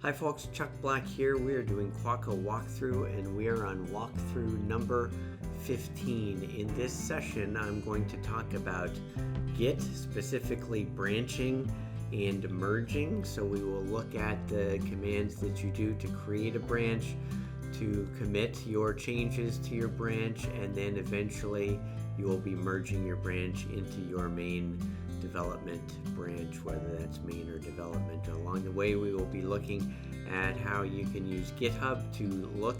Hi folks, Chuck Black here. We are doing Quokka walkthrough and we are on walkthrough number 15. In this session, I'm going to talk about Git, specifically branching and merging. So we will look at the commands that you do to create a branch, to commit your changes to your branch, and then eventually you will be merging your branch into your main development branch, whether that's main or development. Along the way, we will be looking at how you can use GitHub to look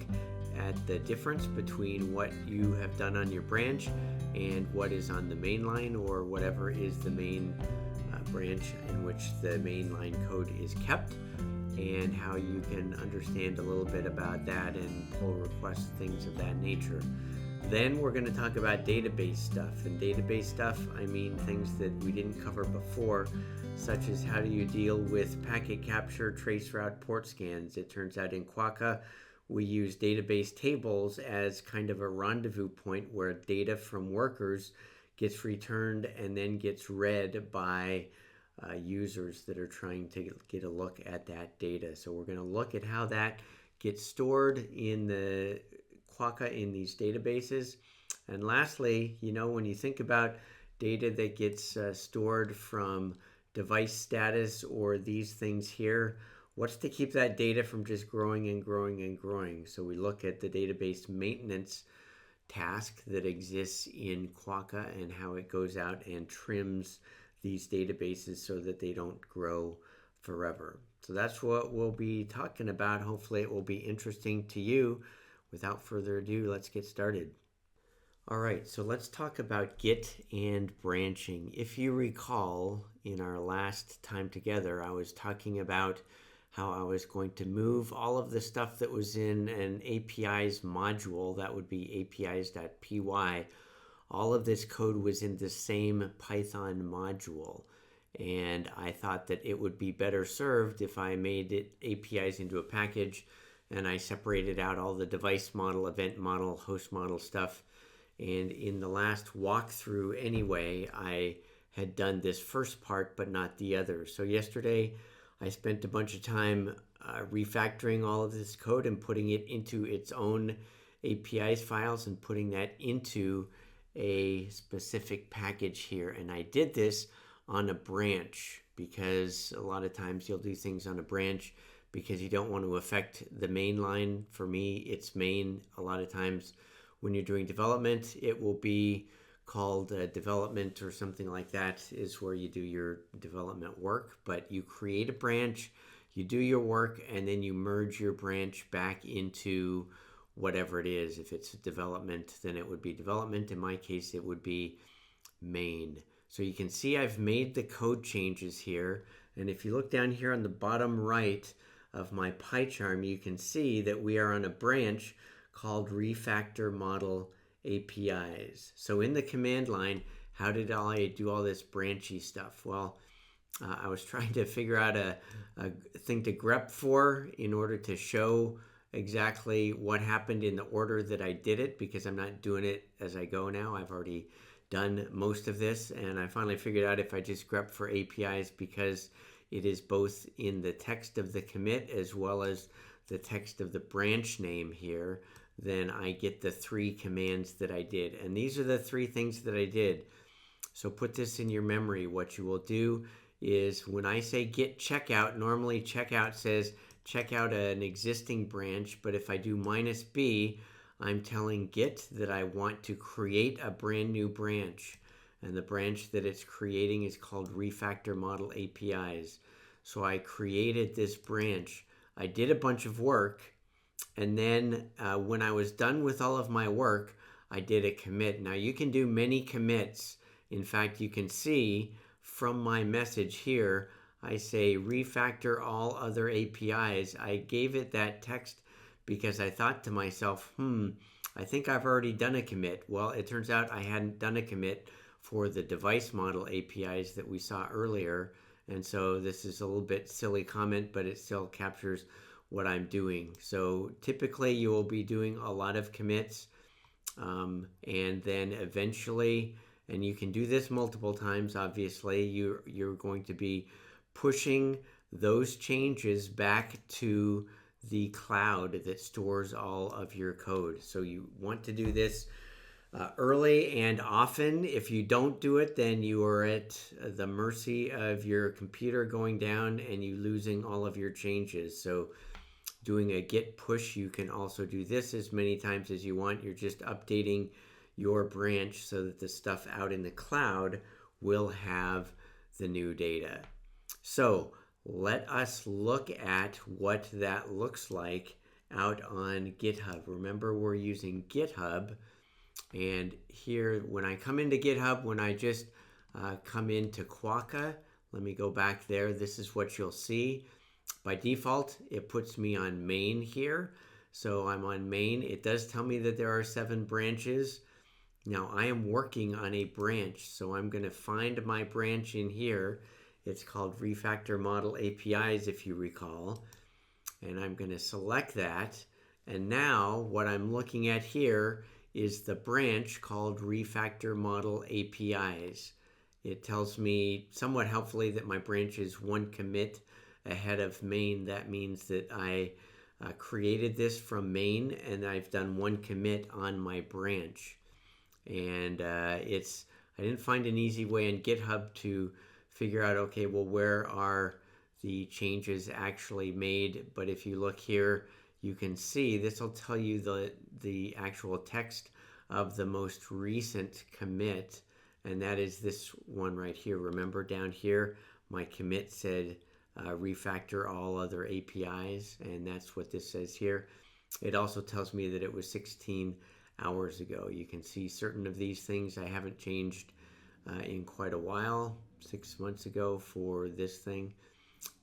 at the difference between what you have done on your branch and what is on the main line, or whatever is the main branch in which the mainline code is kept, and how you can understand a little bit about that and pull requests, things of that nature. Then we're going to talk about database stuff. And database stuff, I mean things that we didn't cover before, such as how do you deal with packet capture, traceroute, port scans. It turns out in Quokka, we use database tables as kind of a rendezvous point where data from workers gets returned and then gets read by users that are trying to get a look at that data. So we're going to look at how that gets stored in the Quokka in these databases. And lastly, when you think about data that gets stored from device status or these things here, what's to keep that data from just growing and growing and growing? So we look at the database maintenance task that exists in Quokka and how it goes out and trims these databases so that they don't grow forever. So that's what we'll be talking about. Hopefully it will be interesting to you. Without further ado, let's get started. All right, so let's talk about Git and branching. If you recall, in our last time together, I was talking about how I was going to move all of the stuff that was in an APIs module, that would be apis.py. All of this code was in the same Python module. And I thought that it would be better served if I made it APIs into a package and I separated out all the device model, event model, host model stuff. And in the last walkthrough anyway, I had done this first part, but not the other. So yesterday, I spent a bunch of time refactoring all of this code and putting it into its own APIs files and putting that into a specific package here. And I did this on a branch because a lot of times you'll do things on a branch because you don't want to affect the main line. For me, it's main. A lot of times when you're doing development, it will be called development or something like that is where you do your development work. But you create a branch, you do your work, and then you merge your branch back into whatever it is. If it's development, then it would be development. In my case, it would be main. So you can see I've made the code changes here. And if you look down here on the bottom right of my pie chart, you can see that we are on a branch called refactor model APIs. So in the command line, how did I do all this branchy stuff? Well, I was trying to figure out a thing to grep for in order to show exactly what happened in the order that I did it, because I'm not doing it as I go now. I've already done most of this, and I finally figured out if I just grep for APIs, because it is both in the text of the commit as well as the text of the branch name here, then I get the three commands that I did. And these are the three things that I did. So put this in your memory. What you will do is when I say git checkout, normally checkout says check out an existing branch, but if I do -b, I'm telling Git that I want to create a brand new branch. And the branch that it's creating is called Refactor Model APIs. So I created this branch. I did a bunch of work. And then when I was done with all of my work, I did a commit. Now you can do many commits. In fact, you can see from my message here, I say refactor all other APIs. I gave it that text because I thought to myself, I think I've already done a commit. Well, it turns out I hadn't done a commit for the device model APIs that we saw earlier. And so this is a little bit silly comment, but it still captures what I'm doing. So typically you will be doing a lot of commits, and then eventually, and you can do this multiple times, obviously, you're going to be pushing those changes back to the cloud that stores all of your code. So you want to do this early and often. If you don't do it, then you are at the mercy of your computer going down and you losing all of your changes. So doing a git push, you can also do this as many times as you want. You're just updating your branch so that the stuff out in the cloud will have the new data. So let us look at what that looks like out on GitHub. Remember, we're using GitHub. And here, when I come into GitHub, when I just come into Quokka, let me go back there. This is what you'll see. By default, it puts me on main here. So I'm on main. It does tell me that there are 7 branches. Now I am working on a branch, so I'm going to find my branch in here. It's called Refactor Model APIs, if you recall. And I'm going to select that. And now what I'm looking at here is the branch called Refactor Model APIs. It tells me somewhat helpfully that my branch is 1 commit ahead of main. That means that I created this from main and I've done 1 commit on my branch. And I didn't find an easy way in GitHub to figure out, okay, well, where are the changes actually made? But if you look here, you can see this will tell you the actual text of the most recent commit, and that is this one right here. Remember down here, my commit said refactor all other APIs, and that's what this says here. It also tells me that it was 16 hours ago. You can see certain of these things I haven't changed in quite a while, 6 months ago for this thing,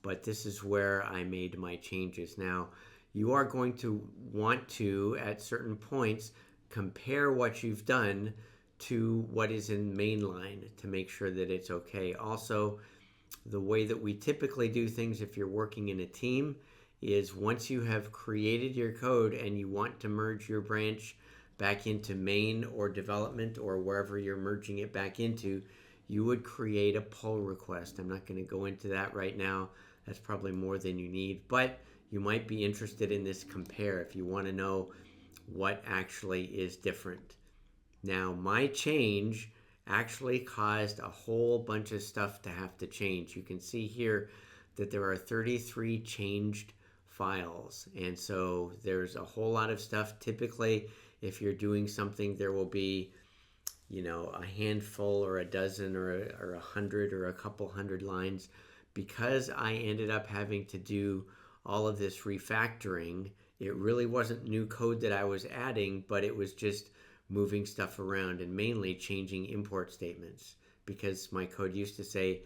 but this is where I made my changes. Now, you are going to want to, at certain points, compare what you've done to what is in mainline to make sure that it's okay. Also, the way that we typically do things if you're working in a team is once you have created your code and you want to merge your branch back into main or development or wherever you're merging it back into, you would create a pull request. I'm not going to go into that right now. That's probably more than you need, but you might be interested in this compare if you want to know what actually is different. Now, my change actually caused a whole bunch of stuff to have to change. You can see here that there are 33 changed files, and so there's a whole lot of stuff. Typically, if you're doing something, there will be, a handful or a dozen or 100 or a couple hundred lines. Because I ended up having to do all of this refactoring, it really wasn't new code that I was adding, but it was just moving stuff around and mainly changing import statements, because my code used to say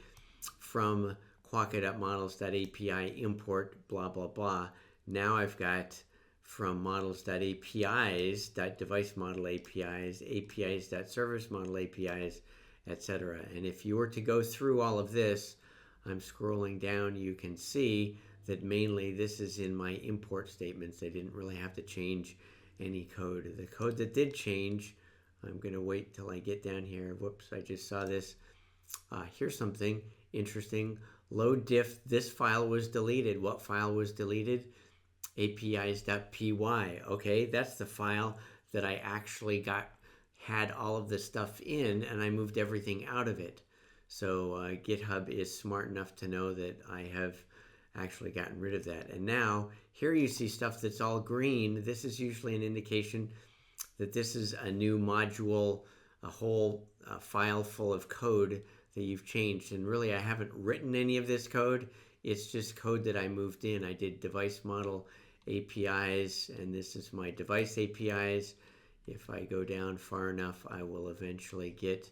from quokka.models.api import blah blah blah. Now I've got from models.apis, device model APIs, apis.service model APIs, etc. And if you were to go through all of this, I'm scrolling down, you can see that mainly this is in my import statements. I didn't really have to change any code. The code that did change, I'm going to wait till I get down here. Whoops, I just saw this. Here's something interesting. Load diff, this file was deleted. What file was deleted? apis.py. Okay, that's the file that I actually had all of the stuff in, and I moved everything out of it. So GitHub is smart enough to know that I have actually gotten rid of that. And now here you see stuff that's all green. This is usually an indication that this is a new module, a whole file full of code that you've changed. And really, I haven't written any of this code. It's just code that I moved in. I did device model APIs, and this is my device APIs. If I go down far enough, I will eventually get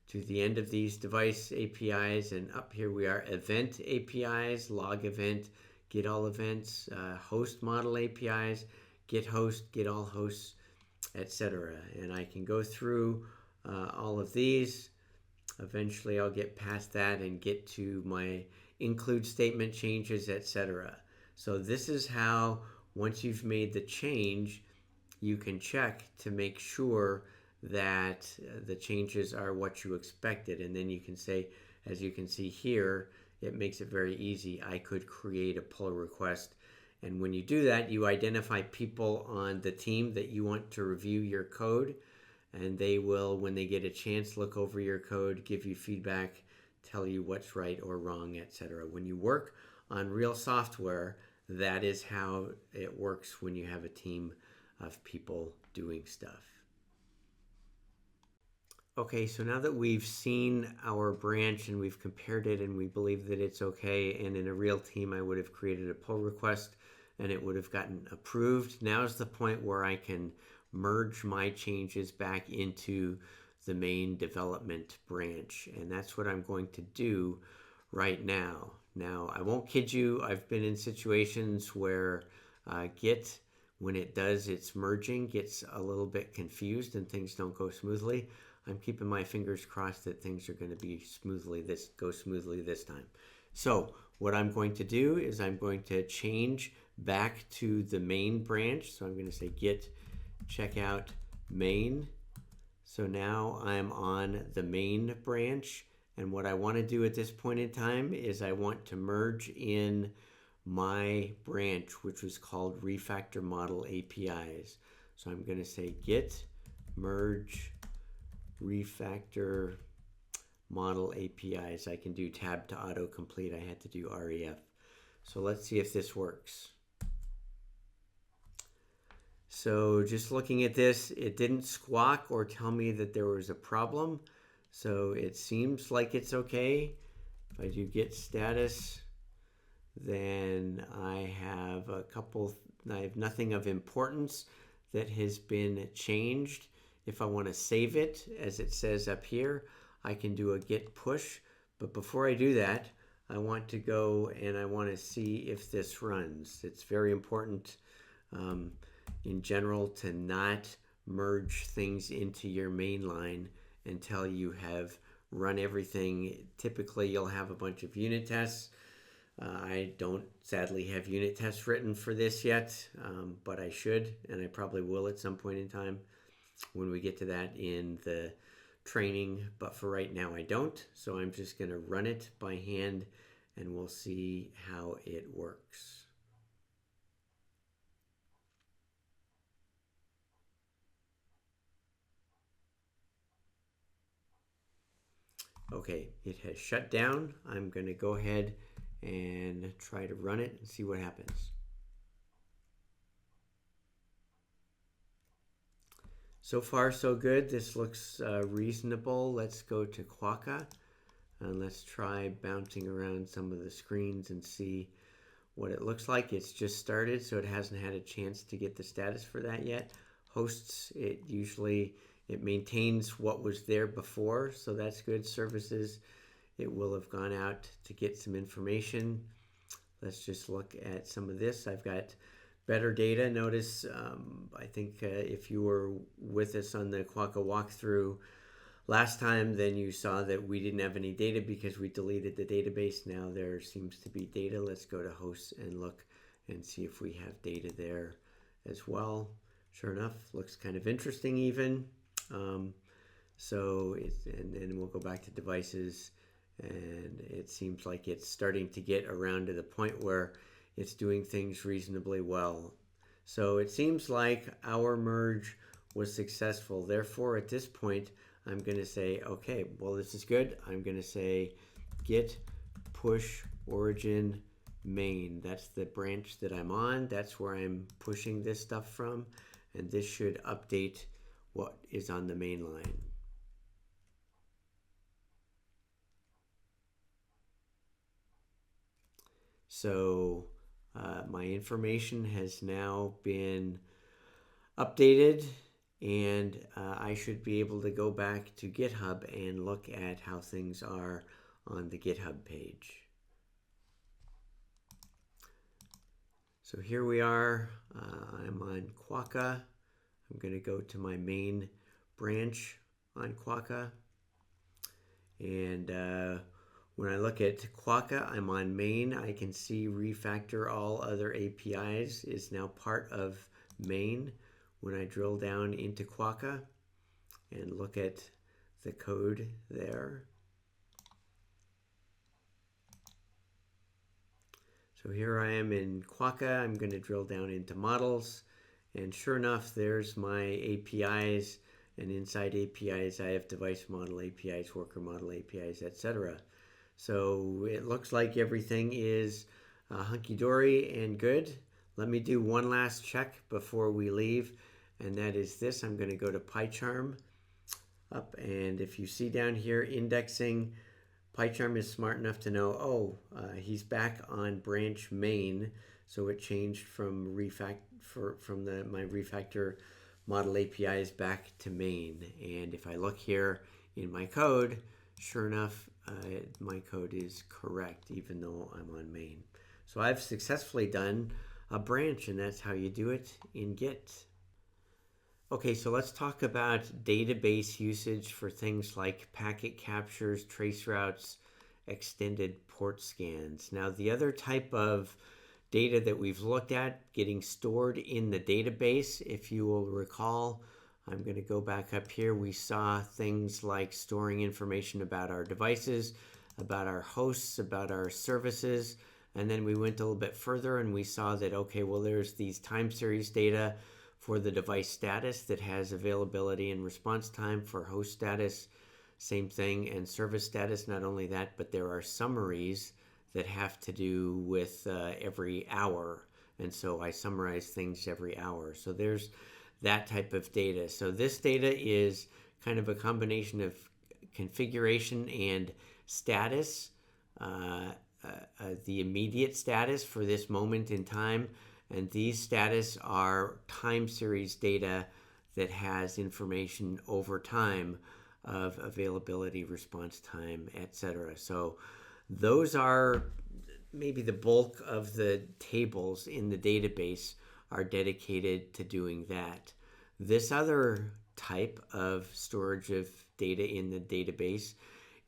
to the end of these device APIs, and up here we are event APIs, log event, get all events, host model APIs, get host, get all hosts, etc. And I can go through all of these. Eventually I'll get past that and get to my include statement changes, etc. So this is how, once you've made the change, you can check to make sure that the changes are what you expected. And then you can say, as you can see here, it makes it very easy. I could create a pull request. And when you do that, you identify people on the team that you want to review your code. And they will, when they get a chance, look over your code, give you feedback, tell you what's right or wrong, etc. When you work on real software, that is how it works when you have a team of people doing stuff. Okay, so now that we've seen our branch and we've compared it and we believe that it's okay, and in a real team I would have created a pull request and it would have gotten approved. Now is the point where I can merge my changes back into the main development branch, and that's what I'm going to do right now. Now, I won't kid you, I've been in situations where Git, when it does its merging, gets a little bit confused and things don't go smoothly. I'm keeping my fingers crossed that things are going to go smoothly this time. So what I'm going to do is I'm going to change back to the main branch. So I'm going to say git checkout main. So now I'm on the main branch. And what I want to do at this point in time is I want to merge in my branch, which was called Refactor Model APIs. So I'm going to say git merge Refactor Model APIs. I can do tab to autocomplete. I had to do ref. So let's see if this works. So just looking at this, it didn't squawk or tell me that there was a problem. So it seems like it's okay. If I do git status, then I have nothing of importance that has been changed. If I want to save it, as it says up here, I can do a git push. But before I do that, I want to go and I want to see if this runs. It's very important in general to not merge things into your main line until you have run everything. Typically, you'll have a bunch of unit tests. I don't sadly have unit tests written for this yet, but I should, and I probably will at some point in time when we get to that in the training. But for right now, I don't. So I'm just going to run it by hand, and we'll see how it works. Okay, it has shut down. I'm going to go ahead and try to run it and see what happens. So far, so good. This looks reasonable. Let's go to Quokka and let's try bouncing around some of the screens and see what it looks like. It's just started, so it hasn't had a chance to get the status for that yet. Hosts, it maintains what was there before, so that's good. Services, it will have gone out to get some information. Let's just look at some of this. I've got better data. Notice, I think if you were with us on the Quokka walkthrough last time, then you saw that we didn't have any data because we deleted the database. Now there seems to be data. Let's go to hosts and look and see if we have data there as well. Sure enough, looks kind of interesting even. And then we'll go back to devices, and it seems like it's starting to get around to the point where it's doing things reasonably well. So it seems like our merge was successful. Therefore, at this point, I'm going to say, okay, well, this is good. I'm going to say git push origin main. That's the branch that I'm on. That's where I'm pushing this stuff from. And this should update what is on the main line. So my information has now been updated, and I should be able to go back to GitHub and look at how things are on the GitHub page. So here we are. I'm on Quokka. I'm going to go to my main branch on Quokka. And when I look at Quokka, I'm on main. I can see refactor all other APIs is now part of main. When I drill down into Quokka and look at the code there, So here I am in Quokka. I'm going to drill down into models. And sure enough, there's my APIs. And inside APIs, I have device model APIs, worker model APIs, etc. So it looks like everything is hunky-dory and good. Let me do one last check before we leave. And that is this. I'm going to go to PyCharm up. And if you see down here, indexing, PyCharm is smart enough to know, he's back on branch main, so it changed from my refactor model APIs back to main. And if I look here in my code, sure enough, my code is correct, even though I'm on main. So I've successfully done a branch, and that's how you do it in Git. Okay, so let's talk about database usage for things like packet captures, trace routes, extended port scans. Now, the other type of data that we've looked at getting stored in the database, if you will recall, I'm going to go back up here. We saw things like storing information about our devices, about our hosts, about our services, and then we went a little bit further and we saw that, okay, well, there's these time series data for the device status that has availability and response time, for host status, same thing, and service status. Not only that, but there are summaries that have to do with every hour. And so I summarize things every hour. So there's that type of data. So this data is kind of a combination of configuration and status, the immediate status for this moment in time. And these status are time series data that has information over time of availability, response time, etc. So those are maybe the bulk of the tables in the database are dedicated to doing that. This other type of storage of data in the database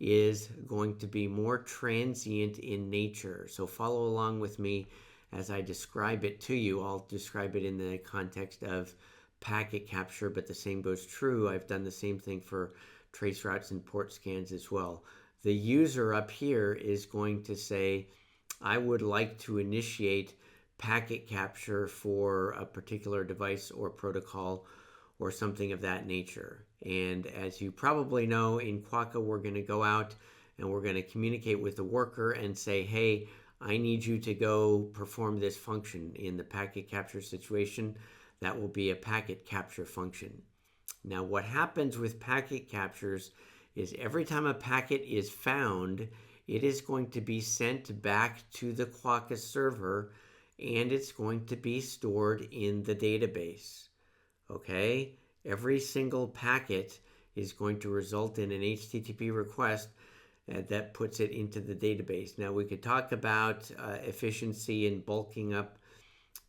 is going to be more transient in nature. So follow along with me as I describe it to you. I'll describe it in the context of packet capture, but the same goes true. I've done the same thing for trace routes and port scans as well. The user up here is going to say, I would like to initiate packet capture for a particular device or protocol or something of that nature. And as you probably know, in Quokka, we're going to go out and we're going to communicate with the worker and say, hey, I need you to go perform this function. In the packet capture situation, that will be a packet capture function. Now, what happens with packet captures is every time a packet is found, it is going to be sent back to the Quokka server, and it's going to be stored in the database. Okay? Every single packet is going to result in an HTTP request that puts it into the database. Now, we could talk about efficiency and bulking up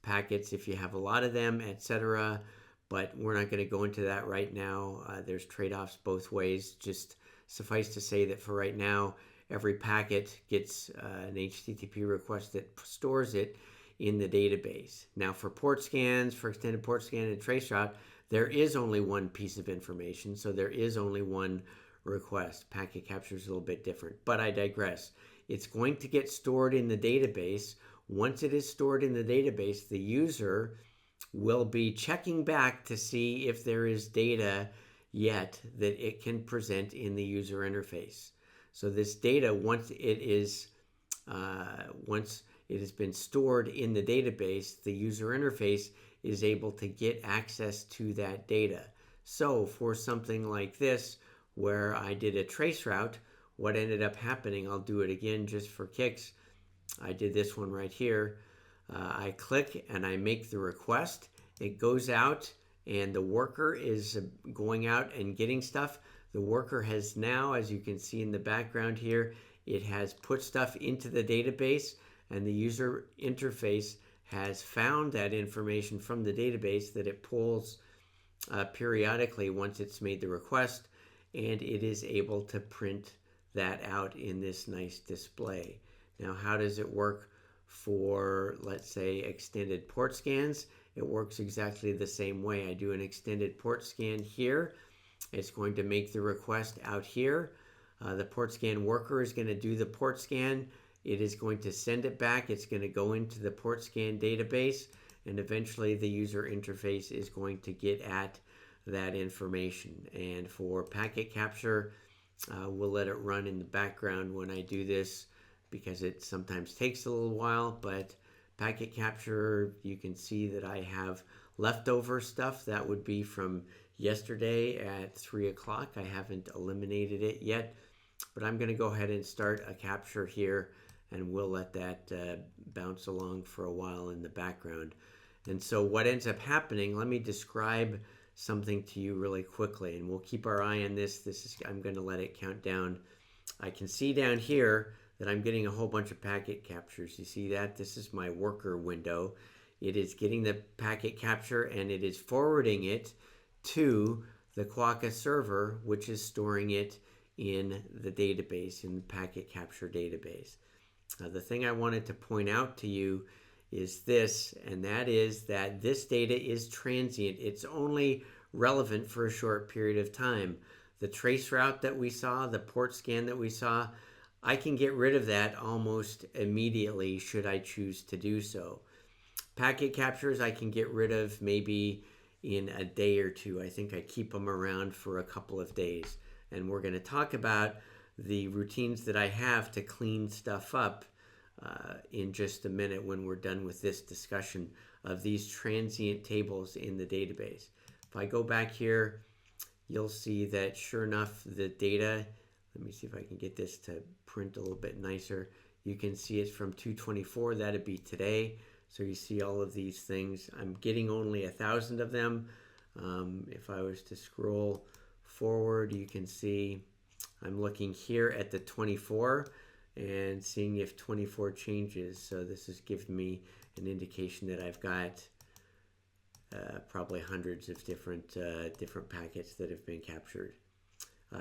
packets if you have a lot of them, etc., but we're not going to go into that right now. There's trade-offs both ways. Just suffice to say that for right now, every packet gets an HTTP request that stores it in the database. Now, for port scans, for extended port scan and traceroute, there is only one piece of information, so there is only one request. Packet capture is a little bit different, but I digress. It's going to get stored in the database. Once it is stored in the database, the user will be checking back to see if there is data yet that it can present in the user interface. So this data, once it has been stored in the database, the user interface is able to get access to that data. So for something like this, where I did a trace route, what ended up happening, I'll do it again just for kicks. I did this one right here. I click and I make the request. It goes out and the worker is going out and getting stuff. The worker has now, as you can see in the background here, it has put stuff into the database, and the user interface has found that information from the database that it pulls periodically once it's made the request, and it is able to print that out in this nice display. Now, how does it work for, let's say, extended port scans? It works exactly the same way. I do an extended port scan here. It's going to make the request out here. The port scan worker is going to do the port scan. it is going to send it back. It's going to go into the port scan database, and eventually the user interface is going to get at that information. And for packet capture, we'll let it run in the background when I do this because it sometimes takes a little while. But packet capture, you can see that I have leftover stuff that would be from yesterday at 3 o'clock. I haven't eliminated it yet, but I'm going to go ahead and start a capture here, and we'll let that bounce along for a while in the background. And so what ends up happening, let me describe something to you really quickly, and we'll keep our eye on this. I'm going to let it count down. I can see down here that I'm getting a whole bunch of packet captures. You see that? This is my worker window. It is getting the packet capture, and it is forwarding it to the Quokka server, which is storing it in the database, in the packet capture database. Now, the thing I wanted to point out to you is this, and that is that this data is transient. It's only relevant for a short period of time. The trace route that we saw, the port scan that we saw, I can get rid of that almost immediately should I choose to do so. Packet captures I can get rid of maybe in a day or two. I think I keep them around for a couple of days. And we're going to talk about the routines that I have to clean stuff up in just a minute when we're done with this discussion of these transient tables in the database. If I go back here, you'll see that sure enough, the data, let me see if I can get this to print a little bit nicer. You can see it's from 2/24, that'd be today. So you see all of these things. I'm getting only 1,000 of them. If I was to scroll forward, you can see I'm looking here at the 24 and seeing if 24 changes. So this is giving me an indication that I've got probably hundreds of different packets that have been captured.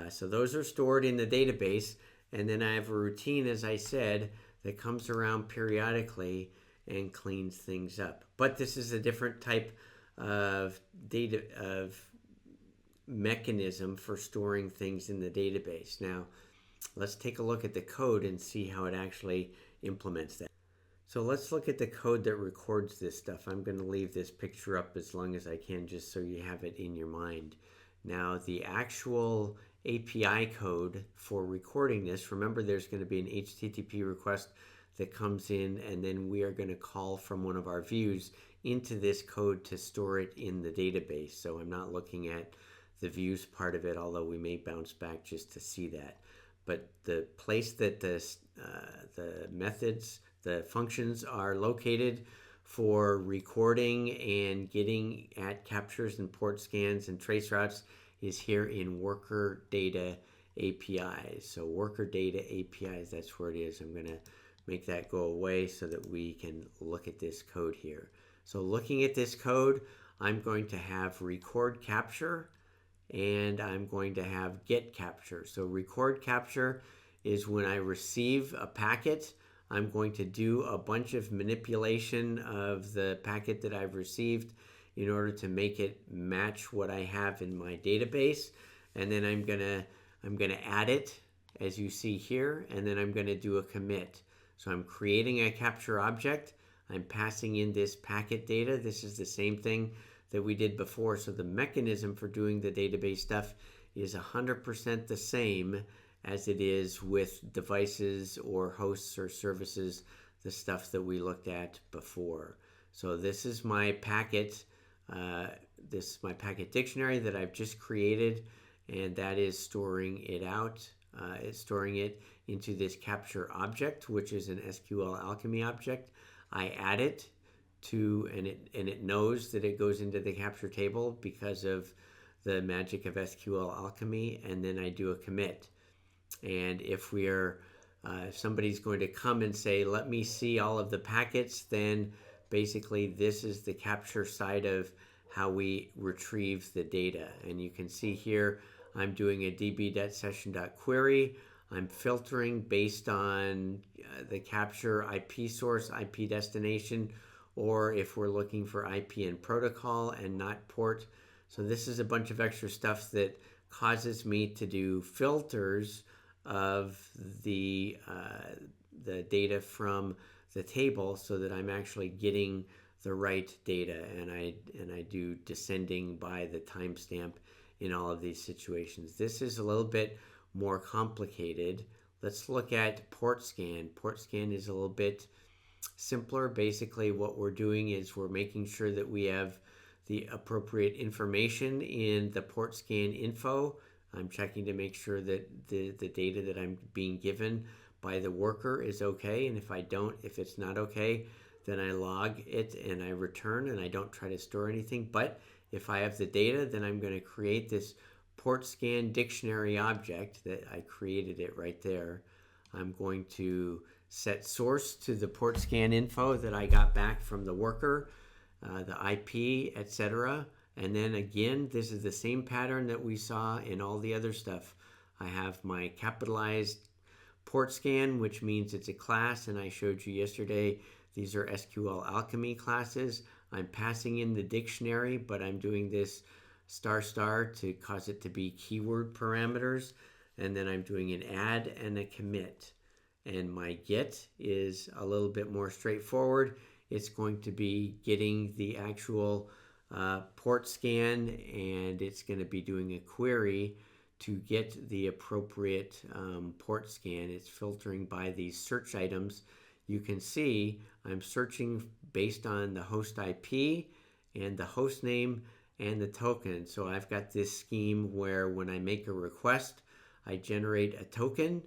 So those are stored in the database, and then I have a routine, as I said, that comes around periodically and cleans things up. But this is a different type of data mechanism for storing things in the database. Now, let's take a look at the code and see how it actually implements that. So let's look at the code that records this stuff. I'm going to leave this picture up as long as I can just so you have it in your mind. Now, the actual API code for recording this, remember there's going to be an HTTP request that comes in, and then we are going to call from one of our views into this code to store it in the database. So I'm not looking at the views part of it, although we may bounce back just to see that. But the place that the methods, the functions are located for recording and getting at captures and port scans and trace routes is here in worker data APIs. So worker data APIs, that's where it is. I'm going to make that go away so that we can look at this code here. So looking at this code, I'm going to have record capture and I'm going to have get capture. So record capture is when I receive a packet. I'm going to do a bunch of manipulation of the packet that I've received in order to make it match what I have in my database. And then I'm gonna add it, as you see here, and then I'm gonna do a commit. So I'm creating a capture object. I'm passing in this packet data. This is the same thing that we did before. So the mechanism for doing the database stuff is 100% the same as it is with devices or hosts or services, the stuff that we looked at before. So this is my packet. This is my packet dictionary that I've just created, and that is storing it out. It's storing it into this capture object, which is an SQL Alchemy object. I add it to, and it knows that it goes into the capture table because of the magic of SQL Alchemy, and then I do a commit. And if if somebody's going to come and say, let me see all of the packets, then basically this is the capture side of how we retrieve the data. And you can see here, I'm doing a db.session.query. I'm filtering based on the capture IP source, IP destination, or if we're looking for IP and protocol and not port. So this is a bunch of extra stuff that causes me to do filters of the the data from the table so that I'm actually getting the right data, and I do descending by the timestamp in all of these situations. This is a little bit more complicated. Let's look at port scan. Port scan is a little bit simpler. Basically, what we're doing is we're making sure that we have the appropriate information in the port scan info. I'm checking to make sure that the data that I'm being given by the worker is okay, and if it's not okay, then I log it and I return, and I don't try to store anything. But if I have the data, then I'm going to create this port scan dictionary object that I created it right there. I'm going to set source to the port scan info that I got back from the worker, the IP, etc. And then again, this is the same pattern that we saw in all the other stuff. I have my capitalized port scan, which means it's a class, and I showed you yesterday these are SQL Alchemy classes. I'm passing in the dictionary, but I'm doing this ** to cause it to be keyword parameters, and then I'm doing an add and a commit. And my get is a little bit more straightforward. It's going to be getting the actual port scan, and it's going to be doing a query to get the appropriate port scan. It's filtering by these search items. You can see I'm searching based on the host IP and the host name and the token. So I've got this scheme where when I make a request, I generate a token,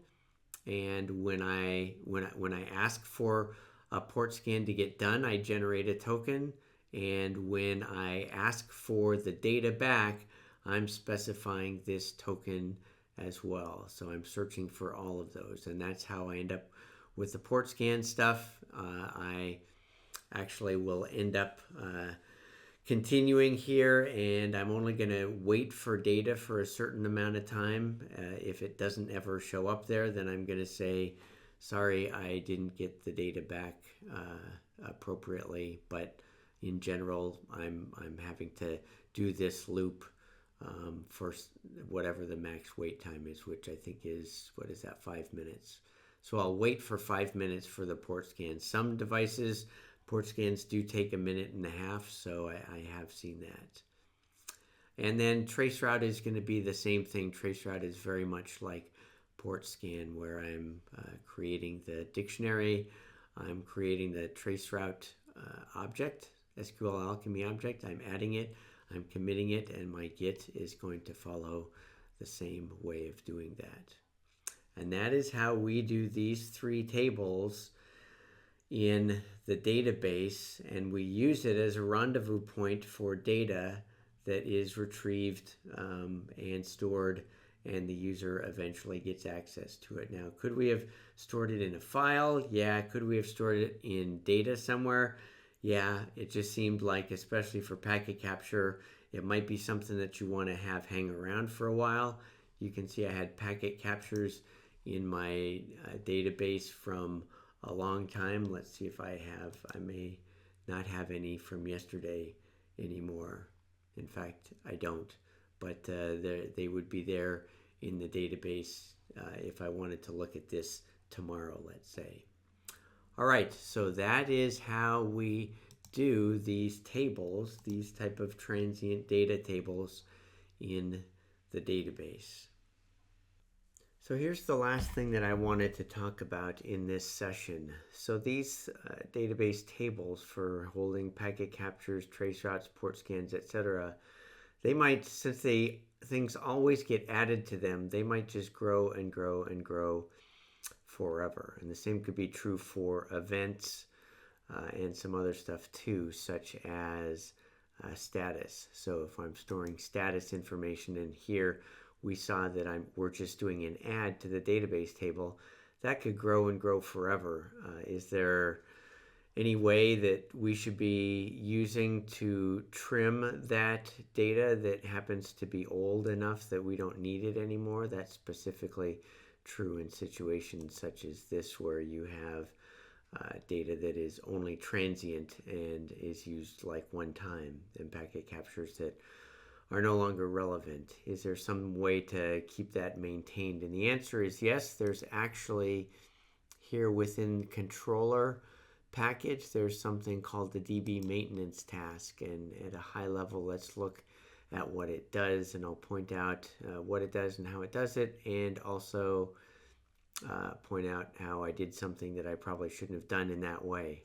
and when I ask for a port scan to get done, I generate a token, and when I ask for the data back, I'm specifying this token as well. So I'm searching for all of those, and that's how I end up with the port scan stuff. I actually will end up continuing here, and I'm only going to wait for data for a certain amount of time. If it doesn't ever show up there, then I'm going to say, sorry, I didn't get the data back appropriately. But in general, I'm having to do this loop for whatever the max wait time is, which I think is, 5 minutes. So I'll wait for 5 minutes for the port scan. Some devices, port scans do take 1.5 minutes, so I have seen that. And then traceroute is going to be the same thing. Traceroute is very much like port scan, where I'm creating the dictionary, I'm creating the traceroute object, SQL Alchemy object, I'm adding it, I'm committing it, and my get is going to follow the same way of doing that. And that is how we do these 3 tables in the database, and we use it as a rendezvous point for data that is retrieved and stored, and the user eventually gets access to it. Now, could we have stored it in a file? Yeah. Could we have stored it in data somewhere? Yeah. It just seemed like, especially for packet capture, it might be something that you want to have hang around for a while. You can see I had packet captures in my database from a long time. Let's see if I may not have any from yesterday anymore. In fact, I don't, but they would be there in the database if I wanted to look at this tomorrow, let's say. All right, so that is how we do these tables, these type of transient data tables in the database. So here's the last thing that I wanted to talk about in this session. So these database tables for holding packet captures, trace routes, port scans, etc., they might, since things always get added to them, they might just grow and grow and grow forever. And the same could be true for events and some other stuff too, such as status. So if I'm storing status information in here, we saw that we're just doing an add to the database table. That could grow and grow forever. Is there any way that we should be using to trim that data that happens to be old enough that we don't need it anymore? That's specifically true in situations such as this, where you have data that is only transient and is used like one time, and packet captures that are no longer relevant. Is there some way to keep that maintained? And the answer is yes. There's actually here within controller package, there's something called the DB maintenance task. And at a high level, let's look at what it does, and I'll point out what it does and how it does it, and also point out how I did something that I probably shouldn't have done in that way.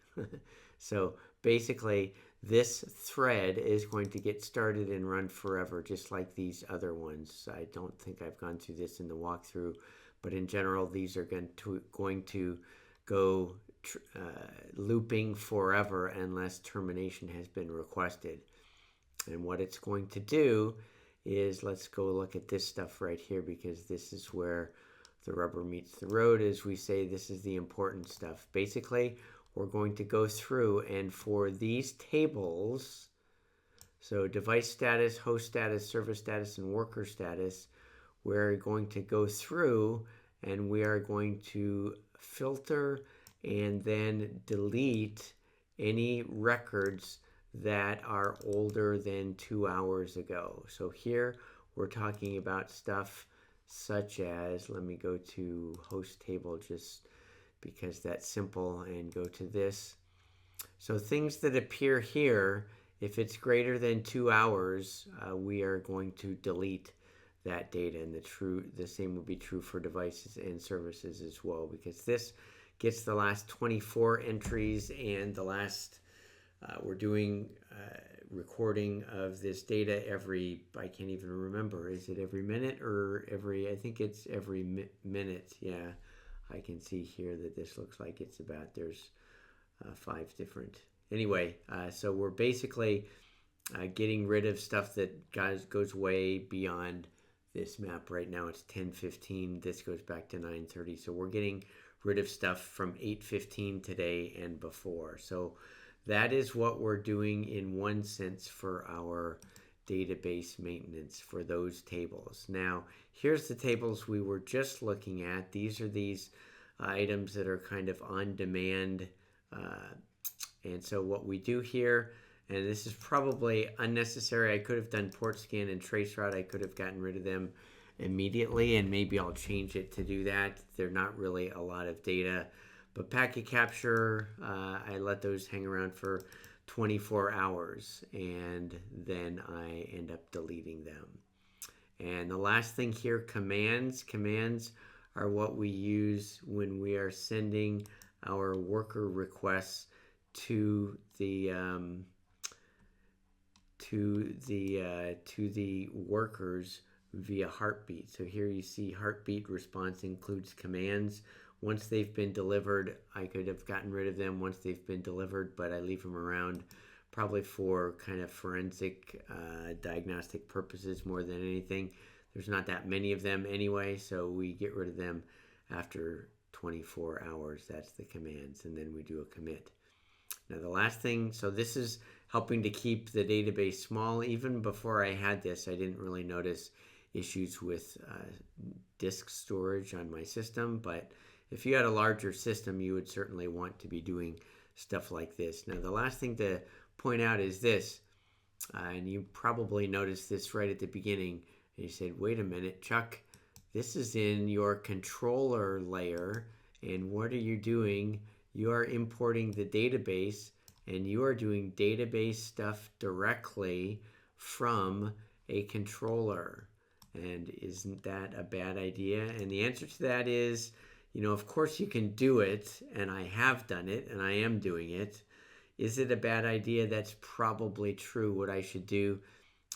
So basically, this thread is going to get started and run forever, just like these other ones. I don't think I've gone through this in the walkthrough, but in general, these are going to go looping forever unless termination has been requested. And what it's going to do is, let's go look at this stuff right here, because this is where the rubber meets the road. As we say, this is the important stuff. Basically, we're going to go through, and for these tables, so device status, host status, service status, and worker status, we're going to go through and we are going to filter and then delete any records that are older than 2 hours ago. So here we're talking about stuff such as, let me go to host table just because that's simple, and go to this. So things that appear here, if it's greater than 2 hours, we are going to delete that data, and the same would be true for devices and services as well, because this gets the last 24 entries, and the last we're doing recording of this data every, I can't even remember, is it every minute or every, I think it's every minute. Yeah, I can see here that this looks like it's about, there's 5 different. Anyway, so we're basically getting rid of stuff that goes way beyond this map. Right now it's 10:15. This goes back to 9:30. So we're getting rid of stuff from 8:15 today and before. So that is what we're doing in one sense for our database maintenance for those tables. Now, here's the tables we were just looking at. These are these items that are kind of on demand. And so what we do here, and this is probably unnecessary. I could have done port scan and traceroute. I could have gotten rid of them immediately, and maybe I'll change it to do that. They're not really a lot of data. But packet capture, I let those hang around for 24 hours, and then I end up deleting them. And the last thing here, commands. Commands are what we use when we are sending our worker requests to the workers via heartbeat. So here you see heartbeat response includes commands. Once they've been delivered, I could have gotten rid of them once they've been delivered, but I leave them around probably for kind of forensic diagnostic purposes more than anything. There's not that many of them anyway, so we get rid of them after 24 hours. That's the commands, and then we do a commit. Now the last thing, so this is helping to keep the database small. Even before I had this, I didn't really notice issues with disk storage on my system, but if you had a larger system, you would certainly want to be doing stuff like this. Now the last thing to point out is this, and you probably noticed this right at the beginning, and you said, wait a minute, Chuck, this is in your controller layer, and what are you doing? You are importing the database, and you are doing database stuff directly from a controller. And isn't that a bad idea? And the answer to that is, of course you can do it, and I have done it, and I am doing it. Is it a bad idea? That's probably true. What I should do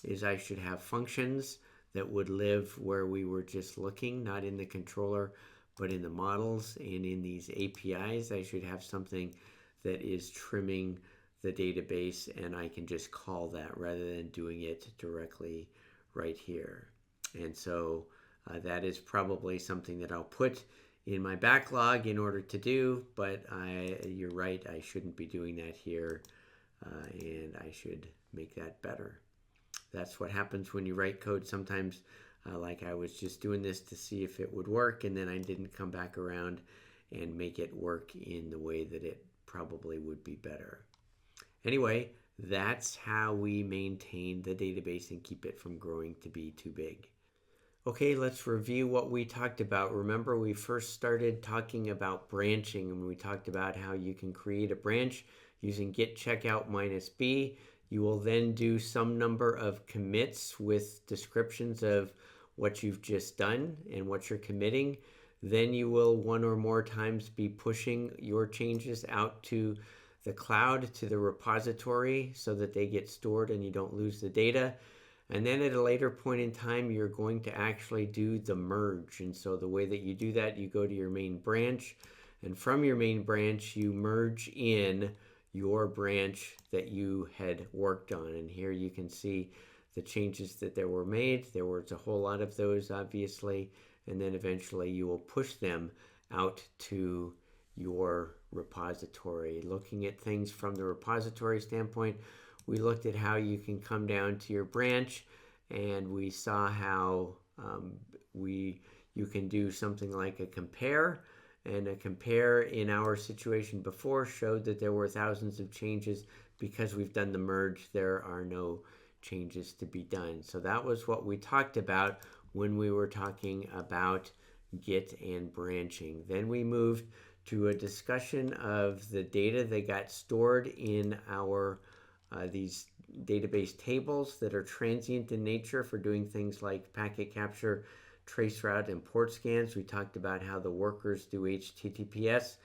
is I should have functions that would live where we were just looking, not in the controller, but in the models and in these APIs. I should have something that is trimming the database, and I can just call that rather than doing it directly right here. And so that is probably something that I'll put in my backlog in order to do, but you're right, I shouldn't be doing that here, and I should make that better. That's what happens when you write code. Sometimes, like I was just doing this to see if it would work, and then I didn't come back around and make it work in the way that it probably would be better. Anyway, that's how we maintain the database and keep it from growing to be too big. Okay, let's review what we talked about. Remember, we first started talking about branching, and we talked about how you can create a branch using get checkout minus B. You will then do some number of commits with descriptions of what you've just done and what you're committing. Then you will one or more times be pushing your changes out to the cloud, to the repository, so that they get stored and you don't lose the data. And then at a later point in time, you're going to actually do the merge. And so the way that you do that, you go to your main branch, and from your main branch, you merge in your branch that you had worked on. And here you can see the changes that there were made. There was a whole lot of those, obviously. And then eventually you will push them out to your repository. Looking at things from the repository standpoint, we looked at how you can come down to your branch, and we saw how you can do something like a compare. And a compare in our situation before showed that there were thousands of changes. Because we've done the merge, there are no changes to be done. So that was what we talked about when we were talking about Git and branching. Then we moved to a discussion of the data that got stored in our these database tables that are transient in nature for doing things like packet capture, traceroute, and port scans. We talked about how the workers do HTTPS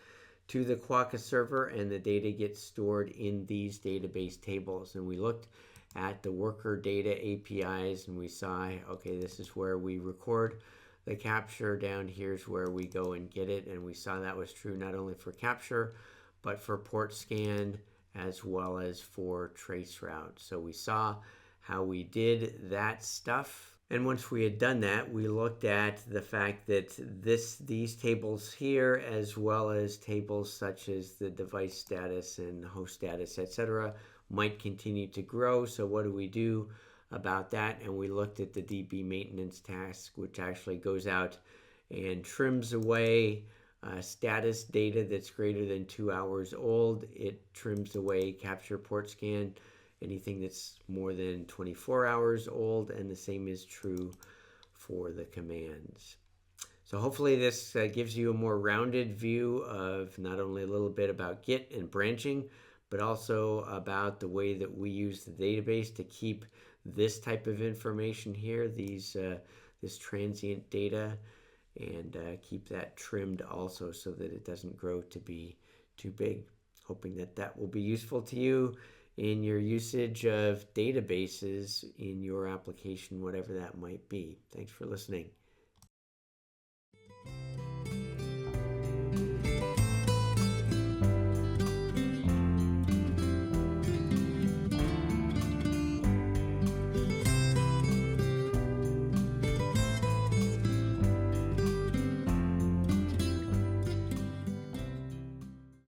to the Quokka server, and the data gets stored in these database tables. And we looked at the worker data APIs, and we saw, okay, this is where we record the capture. Down here's where we go and get it. And we saw that was true not only for capture, but for port scan, as well as for traceroute. So we saw how we did that stuff. And once we had done that, we looked at the fact that these tables here, as well as tables such as the device status and host status, etc., might continue to grow. So what do we do about that? And we looked at the DB maintenance task, which actually goes out and trims away status data that's greater than 2 hours old. It trims away capture, port scan, anything that's more than 24 hours old, and the same is true for the commands. So hopefully this gives you a more rounded view of not only a little bit about Git and branching, but also about the way that we use the database to keep this type of information here, this transient data, and keep that trimmed also so that it doesn't grow to be too big. Hoping that that will be useful to you in your usage of databases in your application, whatever that might be. Thanks for listening.